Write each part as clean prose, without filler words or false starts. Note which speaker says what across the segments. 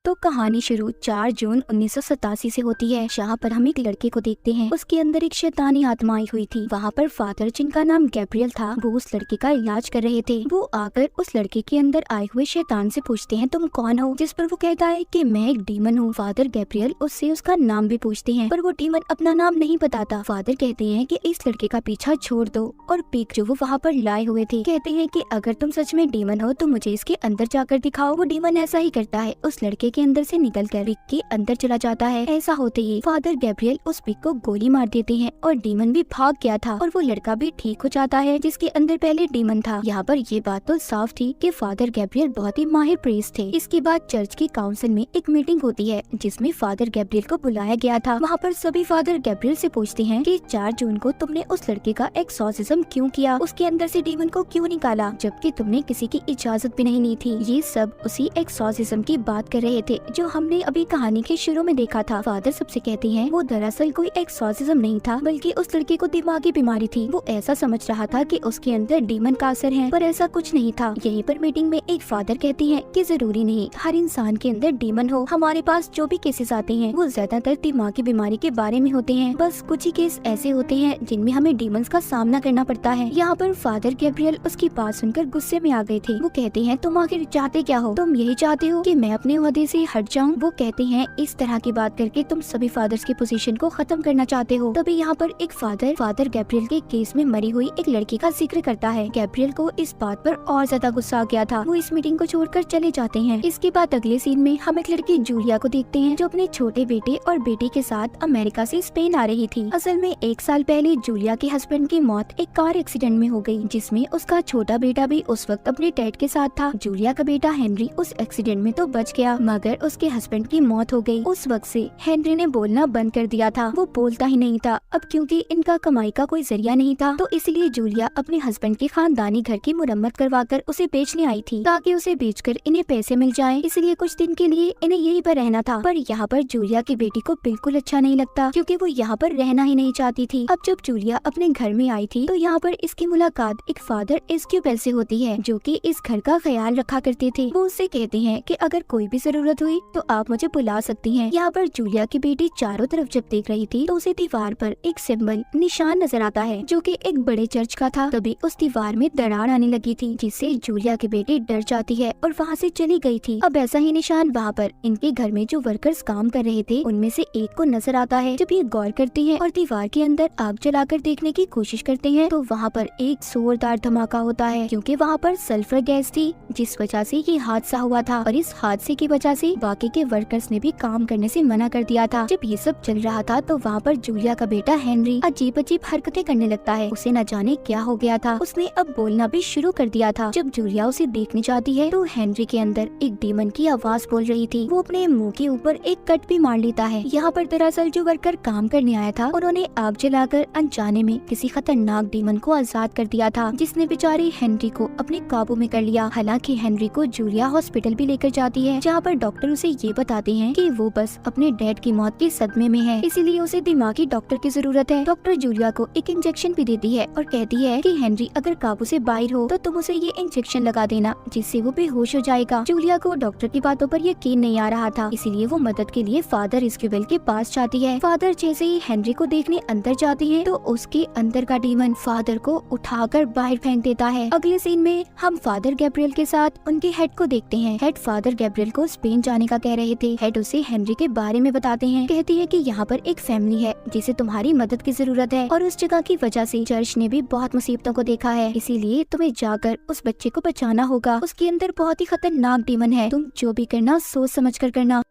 Speaker 1: तो कहानी शुरू 4 जून 1987 से होती है, जहाँ पर हम एक लड़के को देखते हैं। उसके अंदर एक शैतानी आत्मा आई हुई थी। वहाँ पर फादर, जिनका नाम गैब्रियल था, वो उस लड़के का इलाज कर रहे थे। वो आकर उस लड़के के अंदर आए हुए शैतान से पूछते हैं, तुम कौन हो? जिस पर वो कहता है कि मैं एक डीमन हूँ। फादर गैब्रियल उससे उसका नाम भी पूछते हैं, पर वो डीमन अपना नाम नहीं बताता। फादर कहते हैं कि इस लड़के का पीछा छोड़ दो, और पिक जो वो वहाँ पर लाए हुए थे कहते हैं कि अगर तुम सच में डीमन हो तो मुझे इसके अंदर जाकर दिखाओ। वो डीमन ऐसा ही करता है, उस लड़के के अंदर से निकलकर पिक के अंदर चला जाता है। ऐसा होते ही फादर गैब्रियल उस पिक को गोली मार देते हैं और डीमन भी भाग गया था और वो लड़का भी ठीक हो जाता है जिसके अंदर पहले डीमन था। यहाँ पर ये बात तो साफ थी कि फादर गैब्रियल बहुत ही माहिर प्रीस्ट थे। इसके बाद चर्च की काउंसिल में एक मीटिंग होती है जिसमें फादर गैब्रियल को बुलाया गया था। वहाँ पर सभी फादर गैब्रियल से पूछते हैं कि 4 जून को तुमने उस लड़के का एक्सॉर्सिज्म क्यों किया, उसके अंदर से डीमन को क्यों निकाला, जबकि तुमने किसी की इजाजत भी नहीं ली थी। ये सब उसी एक्सॉर्सिज्म की बात कर रहे थे जो हमने अभी कहानी के शुरू में देखा था। फादर सबसे कहते हैं वो दरअसल कोई एक्सॉर्सिज्म नहीं था, बल्कि उस लड़के को दिमागी बीमारी थी। वो ऐसा समझ रहा था कि उसके अंदर डीमन का असर है, पर ऐसा कुछ नहीं था। यहीं पर मीटिंग में एक फादर कहते हैं कि जरूरी नहीं हर इंसान के अंदर डीमन हो। हमारे पास जो भी केसेस आते हैं वो ज्यादातर दिमागी बीमारी के बारे में होते हैं। बस कुछ ही केस ऐसे होते हैं जिनमें हमें डीमंस का सामना करना पड़ता है। यहाँ पर फादर गैब्रियल उसकी बात सुनकर गुस्से में आ गए थे। वो कहते हैं तुम आखिर चाहते क्या हो? तुम यही चाहते हो कि मैं अपने ओहदे से हट जाऊं? वो कहते हैं इस तरह की बात करके तुम सभी फादर्स की पोजीशन को खत्म करना चाहते हो। तभी यहाँ पर एक फादर गैब्रियल के केस में मरी हुई एक लड़की का जिक्र करता है। गैब्रियल को इस बात पर और ज्यादा गुस्सा आ गया था। वो इस मीटिंग को छोड़कर चले जाते हैं। इसके बाद अगले सीन में हम एक लड़की जूलिया को देखते हैं जो अपने छोटे बेटे और बेटी के साथ अमेरिका से स्पेन आ रही थी। असल में 1 साल पहले जूलिया के हस्बैंड की मौत एक कार एक्सीडेंट में हो गई, जिसमें उसका छोटा बेटा भी उस वक्त अपने डैड के साथ था। जूलिया का बेटा हेनरी उस एक्सीडेंट में तो बच गया, मगर उसके हस्बैंड की मौत हो गई। उस वक्त से हेनरी ने बोलना बंद कर दिया था। वो बोलता ही नहीं था। अब क्योंकि इनका कमाई का कोई जरिया नहीं था, तो इसलिए जूलिया अपने हस्बैंड के खानदानी घर की मुरम्मत करवाकर उसे बेचने आई थी, ताकि उसे बेचकर इन्हें पैसे मिल जाएं। इसलिए कुछ दिन के लिए इन्हें यहीं पर रहना था। पर यहाँ पर जूलिया की बेटी को बिल्कुल अच्छा नहीं लगता, क्योंकि वो यहाँ पर रहना ही नहीं चाहती थी। अब जब जूलिया अपने घर में आई थी तो यहाँ पर इसकी मुलाकात एक फादर एस्क्यूबेल से होती है, जो कि इस घर का ख्याल रखा करते थे। वो उससे कहते हैं कि अगर कोई भी जरूरत हुई तो आप मुझे बुला सकती हैं। यहाँ पर जूलिया की बेटी चारों तरफ जब देख रही थी तो उसे दीवार पर एक सिंबल निशान नजर आता है, जो कि एक बड़े चर्च का था। तभी उस दीवार में दरार आने लगी थी, जिससे जूलिया की बेटी डर जाती है और वहाँ से चली गई थी। अब ऐसा ही निशान वहाँ पर इनके घर में जो वर्कर्स काम कर रहे थे उनमें से एक को नजर आता है। जब ये गौर करती है और दीवार के अंदर आग जलाकर देखने की कोशिश करते हैं तो वहाँ पर एक जोरदार धमाका होता है, क्योंकि वहाँ पर सल्फर गैस थी, जिस वजह से ये हादसा हुआ था। और इस हादसे की वजह से बाकी के वर्कर्स ने भी काम करने से मना कर दिया था। जब ये सब चल रहा था तो वहाँ पर जूलिया का बेटा हेनरी अजीब अजीब हरकतें करने लगता है। उसे न जाने क्या हो गया था, उसने अब बोलना भी शुरू कर दिया था। जब जूलिया उसे देखने जाती है तो हेनरी के अंदर एक डीमन की आवाज बोल रही थी। वो अपने मुंह के ऊपर एक कट भी मार लेता है। यहाँ पर दरअसल जो वर्कर काम करने आया था उन्होंने आग जलाकर अनजाने में किसी खतरनाक डीमन को आजाद कर दिया था, जिसने बेचारे हेनरी को अपने काबू में कर लिया। हालांकि हेनरी को जूलिया हॉस्पिटल भी लेकर जाती है, जहाँ पर डॉक्टर उसे ये बताते हैं कि वो बस अपने डैड की मौत के सदमे में है, इसीलिए उसे दिमागी डॉक्टर की जरूरत है। डॉक्टर जूलिया को एक इंजेक्शन भी देती है और कहती है कि हेनरी अगर काबू से बाहर हो तो तुम उसे ये इंजेक्शन लगा देना, जिससे वो बेहोश हो जाएगा। जूलिया को डॉक्टर की बातों पर यकीन नहीं आ रहा था, इसीलिए वो मदद के लिए फादर एस्क्यूबेल के पास जाती है। फादर जैसे ही हेनरी को देखने अंदर जाते हैं तो उसके अंदर का डीमन फादर को उठाकर बाहर फेंक देता है। अगले सीन में हम फादर गैब्रियल के साथ उनके हेड को देखते हैं। हेड फादर गैब्रियल को स्पेन जाने का कह रहे थे। हेड उसे हेनरी के बारे में बताते हैं। कहती है कि यहाँ पर एक फैमिली है जिसे तुम्हारी मदद की जरूरत है, और उस जगह की वजह से चर्च ने भी बहुत मुसीबतों को देखा है, इसीलिए तुम्हें जाकर उस बच्चे को बचाना होगा। उसके अंदर बहुत ही खतरनाक डीमन है, तुम जो भी करना सोच समझ कर करना।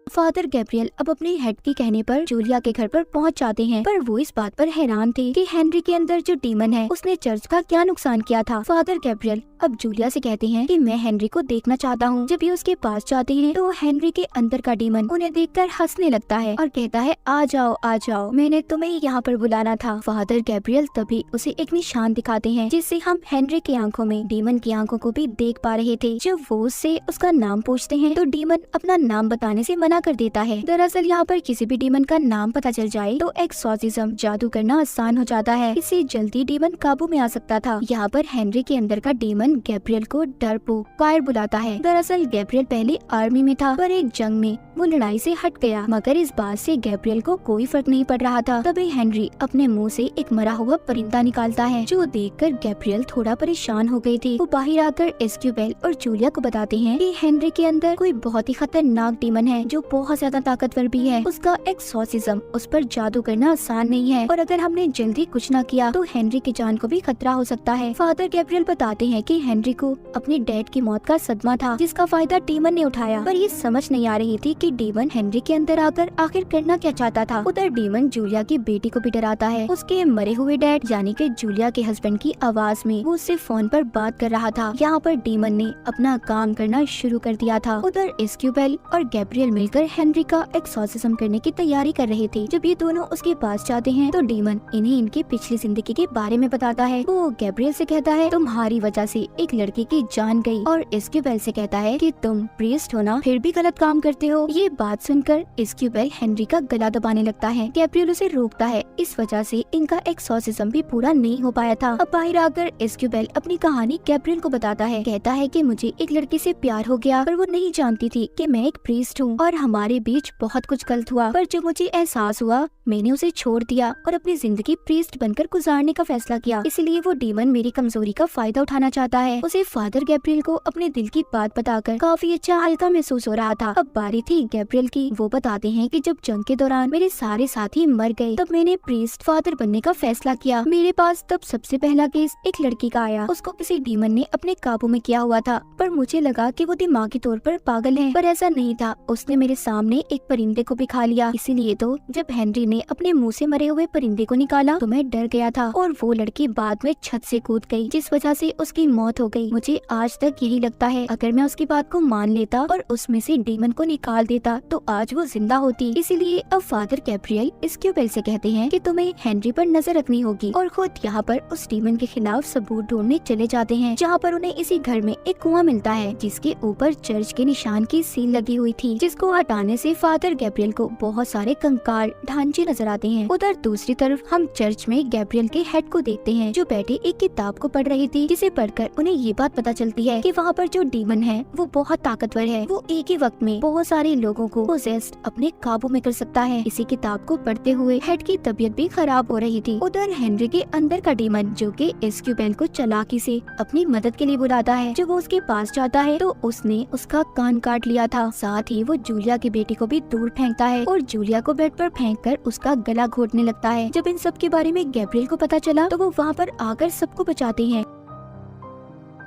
Speaker 1: फादर गैब्रियल अब अपने हेड के कहने पर जूलिया के घर पर पहुंच जाते हैं, पर वो इस बात पर हैरान थे कि हेनरी के अंदर जो डीमन है उसने चर्च का क्या नुकसान किया था। फादर गैब्रियल अब जूलिया से कहते हैं कि मैं हेनरी को देखना चाहता हूँ। जब ये उसके पास जाते हैं तो हेनरी के अंदर का डीमन उन्हें देखकर हंसने लगता है और कहता है आ जाओ, मैंने तुम्हें यहाँ पर बुलाना था। फादर गैब्रियल तभी उसे एक निशान दिखाते हैं, जिससे हम हेनरी की आंखों में डीमन की आंखों को भी देख पा रहे थे। जब वो उससे उसका नाम पूछते हैं तो डीमन अपना नाम बताने से मना कर देता है। दरअसल यहाँ पर किसी भी डीमन का नाम पता चल जाए तो एक्सॉर्सिज्म जादू करना आसान हो जाता है, इससे जल्दी डीमन काबू में आ सकता था। यहाँ पर हेनरी के अंदर का डीमन डीमन गैब्रियल को डरपोक कायर बुलाता है। दरअसल गैब्रियल पहले आर्मी में था, पर एक जंग में वो लड़ाई से हट गया, मगर इस बात से गैब्रियल को कोई फर्क नहीं पड़ रहा था। तभी हेनरी अपने मुंह से एक मरा हुआ परिंदा निकालता है, जो देखकर गैब्रियल थोड़ा परेशान हो गई थी। वो बाहर आकर एस्क्यूबेल और जूलिया को बताते हैं कि हेनरी के अंदर कोई बहुत ही खतरनाक डीमन है, जो बहुत ज्यादा ताकतवर भी है। उसका एक्सॉर्सिज्म, उस पर जादू करना आसान नहीं है, और अगर हमने जल्दी कुछ न किया तो हेनरी की जान को भी खतरा हो सकता है। फादर गैब्रियल बताते हैं कि हेनरी को अपने डैड की मौत का सदमा था, जिसका फायदा डीमन ने उठाया, पर ये समझ नहीं आ रही थी कि डीमन हेनरी के अंदर आकर आखिर करना क्या चाहता था। उधर डीमन जूलिया की बेटी को भी डराता है। उसके मरे हुए डैड यानी कि जूलिया के हस्बैंड की आवाज में वो उससे फोन पर बात कर रहा था। यहाँ पर डीमन ने अपना काम करना शुरू कर दिया था। उधर एस्क्यूबेल और गैब्रियल मिलकर हेनरी का एक्सॉर्सिज्म करने की तैयारी कर रहे थे। जब ये दोनों उसके पास जाते हैं तो डीमन इन्हें इनकी पिछली जिंदगी के बारे में बताता है। वो गैब्रियल से कहता है, तुम्हारी वजह से एक लड़की की जान गई, और एस्क्यूबेल से कहता है कि तुम प्रीस्ट हो ना, फिर भी गलत काम करते हो। ये बात सुनकर एस्क्यूबेल हेनरी का गला दबाने लगता है। गैब्रियल उसे रोकता है, इस वजह से इनका एक्सॉर्सिज्म भी पूरा नहीं हो पाया था। अब बाहर आकर एस्क्यूबेल अपनी कहानी गैब्रियल को बताता है। कहता है कि मुझे एक लड़की से प्यार हो गया, पर वो नहीं जानती थी कि मैं एक प्रीस्ट हूँ, और हमारे बीच बहुत कुछ गलत हुआ, पर जब मुझे एहसास हुआ मैंने उसे छोड़ दिया और अपनी जिंदगी प्रीस्ट बनकर गुजारने का फैसला किया। इसलिए वो डीमन मेरी कमजोरी का फायदा उठाना चाहता है। उसे फादर गैब्रियल को अपने दिल की बात बताकर काफी अच्छा हल्का महसूस हो रहा था। अब बारी थी गैब्रियल की। वो बताते हैं कि जब जंग के दौरान मेरे सारे साथी मर गए, तब मैंने प्रीस्ट फादर बनने का फैसला किया। मेरे पास तब सबसे पहला केस एक लड़की का आया। उसको किसी डीमन ने अपने काबू में किया हुआ था, पर मुझे लगा कि वो दिमागी तौर पर पागल है, पर ऐसा नहीं था। उसने मेरे सामने एक परिंदे को भी खा लिया। इसीलिए तो जब हेनरी ने अपने मुंह से मरे हुए परिंदे को निकाला तो मैं डर गया था, और वो लड़की बाद में छत से कूद गई, जिस वजह से उसकी मौत हो गई। मुझे आज तक यही लगता है, अगर मैं उसकी बात को मान लेता और उसमें से डीमन को निकाल देता तो आज वो जिंदा होती। इसीलिए अब फादर गैब्रियल एस्क्यूबेल से कहते हैं कि तुम्हें हेनरी पर नजर रखनी होगी, और खुद यहाँ पर उस डीमन के खिलाफ सबूत ढूंढने चले जाते हैं, जहाँ पर उन्हें इसी घर में एक कुआं मिलता है, जिसके ऊपर चर्च के निशान की सील लगी हुई थी, जिसको हटाने से फादर गैब्रियल को बहुत सारे कंकाल ढांचे नजर आते हैं। उधर दूसरी तरफ हम चर्च में गैब्रियल के हेड को देखते हैं, जो बैठे एक किताब को पढ़ रही थी, जिसे पढ़कर उन्हें ये बात पता चलती है कि वहाँ पर जो डीमन है वो बहुत ताकतवर है। वो एक ही वक्त में बहुत सारे लोगों को पोजेस्ड अपने काबू में कर सकता है। इसी किताब को पढ़ते हुए हेड की तबीयत भी खराब हो रही थी। उधर हेनरी के अंदर का डीमन, जो कि एस्क्यूबेल को चालाकी से अपनी मदद के लिए बुलाता है, जब वो उसके पास जाता है तो उसने उसका कान काट लिया था। साथ ही वो जूलिया की बेटी को भी दूर फेंकता है, और जूलिया को बेड पर फेंककर उसका गला घोटने लगता है। जब इन सब के बारे में गैब्रियल को पता चला तो वो वहाँ पर आकर सबको बचाते हैं।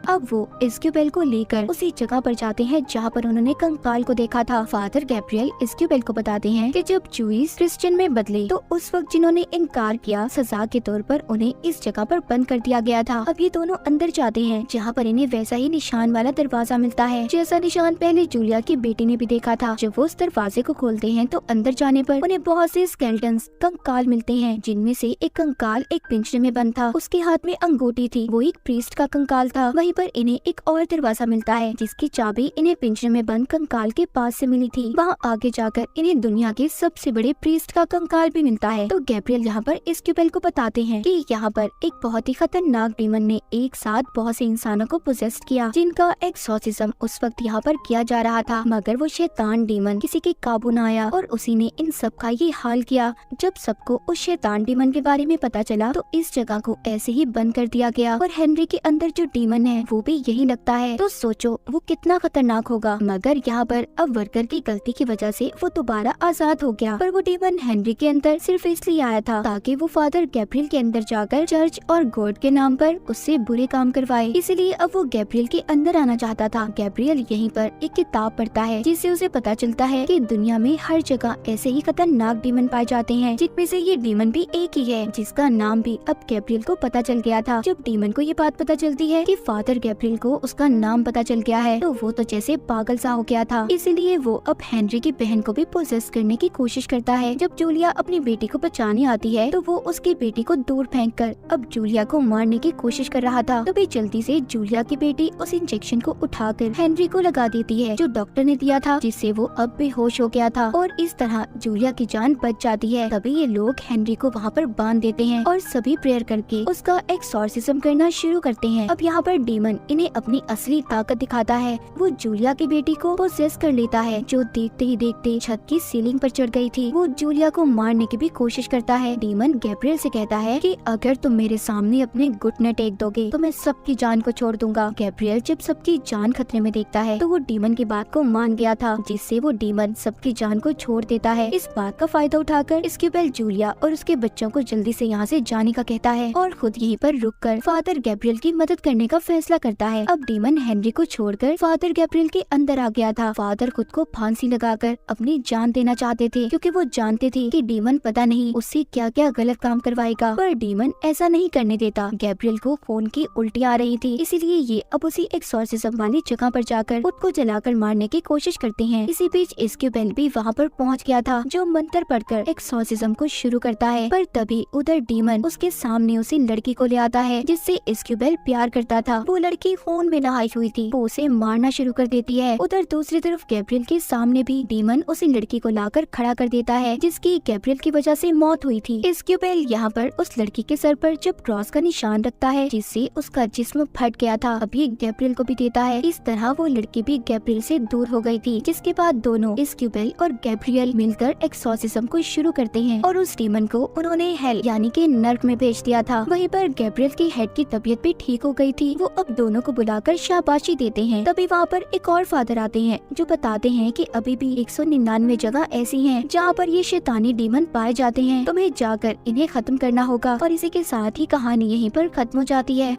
Speaker 1: अब वो एस्क्यूबेल को लेकर उसी जगह पर जाते हैं जहाँ पर उन्होंने कंकाल को देखा था। फादर गैब्रियल एस्क्यूबेल को बताते हैं कि जब जूइस क्रिश्चियन में बदले तो उस वक्त जिन्होंने इनकार किया, सजा के तौर पर उन्हें इस जगह पर बंद कर दिया गया था। अब ये दोनों अंदर जाते हैं, जहाँ पर इन्हें वैसा ही निशान वाला दरवाजा मिलता है, जैसा निशान पहले जूलिया की बेटी ने भी देखा था। जब वो उस दरवाजे को खोलते हैं तो अंदर जाने पर उन्हें बहुत से स्केलेटन्स कंकाल मिलते हैं, जिनमें से एक कंकाल एक पिंजरे में बंद था। उसके हाथ में अंगूठी थी, वो एक प्रीस्ट का कंकाल था। वहीं पर इन्हें एक और दरवाजा मिलता है, जिसकी चाबी इन्हें पिंजरे में बंद कंकाल के पास से मिली थी। वहाँ आगे जाकर इन्हें दुनिया के सबसे बड़े प्रीस्ट का कंकाल भी मिलता है। तो गैब्रियल यहाँ पर एस्क्यूबेल को बताते हैं कि यहाँ पर एक बहुत ही खतरनाक डीमन ने एक साथ बहुत से इंसानों को पोजेस्ट किया, जिनका एक्सॉर्सिज्म उस वक्त यहाँ पर किया जा रहा था, मगर वो शैतान डीमन किसी के काबू न आया, और उसी ने इन सब का ये हाल किया। जब सबको उस शैतान डीमन के बारे में पता चला तो इस जगह को ऐसे ही बंद कर दिया गया, और हेनरी के अंदर जो डीमन है वो भी यही लगता है। तो सोचो वो कितना खतरनाक होगा। मगर यहाँ पर अब वर्कर की गलती की वजह से वो दोबारा आजाद हो गया, पर वो डीमन हेनरी के अंदर सिर्फ इसलिए आया था ताकि वो फादर गैब्रियल के अंदर जाकर चर्च और गॉड के नाम पर उससे बुरे काम करवाए। इसलिए अब वो गैब्रियल के अंदर आना चाहता था। गैब्रियल यहीं पर एक किताब पढ़ता है, जिससे उसे पता चलता है कि दुनिया में हर जगह ऐसे ही खतरनाक डीमन पाए जाते हैं, जिनमें से ये डीमन भी एक ही है, जिसका नाम भी अब गैब्रियल को पता चल गया था। जब डीमन को ये बात पता चलती है कि फादर गैब्रियल को उसका नाम पता चल गया है, तो वो तो जैसे पागल सा हो गया था। इसीलिए वो अब हेनरी की बहन को भी पोजेस करने की कोशिश करता है। जब जूलिया अपनी बेटी को बचाने आती है तो वो उसकी बेटी को दूर फेंककर अब जूलिया को मारने की कोशिश कर रहा था। तभी जल्दी से जूलिया की बेटी उस इंजेक्शन को उठाकर हेनरी को लगा देती है, जो डॉक्टर ने दिया था, जिससे वो अब बेहोश हो गया था, और इस तरह जूलिया की जान बच जाती है। तभी ये लोग हेनरी को वहाँ पर बांध देते हैं और सभी प्रेयर करके उसका एक्सॉर्सिज्म करना शुरू करते हैं। अब यहाँ पर डीमन इन्हें अपनी असली ताकत दिखाता है। वो जूलिया की बेटी को पोसेस कर लेता है, जो देखते ही देखते छत की सीलिंग पर चढ़ गई थी। वो जूलिया को मारने की भी कोशिश करता है। डीमन गैब्रियल से कहता है कि अगर तुम मेरे सामने अपने घुटने टेक दोगे तो मैं सबकी जान को छोड़ दूंगा। गैब्रियल जब सबकी जान खतरे में देखता है तो वो डीमन की बात को मान गया था, जिससे वो डीमन सबकी जान को छोड़ देता है। इस बात का फायदा उठाकर इस्क्यूबेल जूलिया और उसके बच्चों को जल्दी से यहाँ से जाने का कहता है और खुद यहीं पर रुककर फादर गैब्रियल की मदद करने का फैसला करता है। अब डीमन हेनरी को छोड़कर फादर गैब्रियल के अंदर आ गया था। फादर खुद को फांसी लगाकर अपनी जान देना चाहते थे, क्योंकि वो जानते थे कि डीमन पता नहीं उससे क्या क्या गलत काम करवाएगा, पर डीमन ऐसा नहीं करने देता। गैब्रियल को खून की उल्टी आ रही थी, इसीलिए ये अब उसी एक्सॉर्सिज्म वाली जगह पर जाकर खुद को जलाकर मारने की कोशिश करते हैं। इसी बीच इस्क्यूबेल भी वहाँ पर पहुँच गया था, जो मंत्र पढ़कर एक्सॉर्सिज्म को शुरू करता है। पर तभी उधर डीमन उसके सामने उसी लड़की को ले आता है जिससे इस्क्यूबेल प्यार करता था। वो लड़की खून में नहाई हुई थी, वो उसे मारना शुरू कर देती है। उधर दूसरी तरफ गैब्रियल के सामने भी डीमन उसी लड़की को लाकर खड़ा कर देता है, जिसकी गैब्रियल की वजह से मौत हुई थी। इस्क्यूबेल यहाँ पर उस लड़की के सर पर जब क्रॉस का निशान रखता है, जिससे उसका जिस्म फट गया था, अभी गैब्रियल को भी देता है। इस तरह वो लड़की भी गैब्रियल से दूर हो गई थी, जिसके बाद दोनों इस्क्यूबेल और गैब्रियल मिलकर एक्सॉर्सिज्म को शुरू करते हैं और उस डीमन को उन्होंने हेल यानी कि नर्क में भेज दिया था। वहीं पर गैब्रियल की हेड की तबीयत भी ठीक हो गई थी। वो अब दोनों को बुलाकर शाबाशी देते हैं। तभी वहाँ पर एक और फादर आते हैं, जो बताते हैं कि अभी भी 199 जगह ऐसी हैं जहाँ पर ये शैतानी डीमन पाए जाते हैं। तुम्हें जाकर इन्हें खत्म करना होगा। और इसी के साथ ही कहानी यहीं पर खत्म हो जाती है।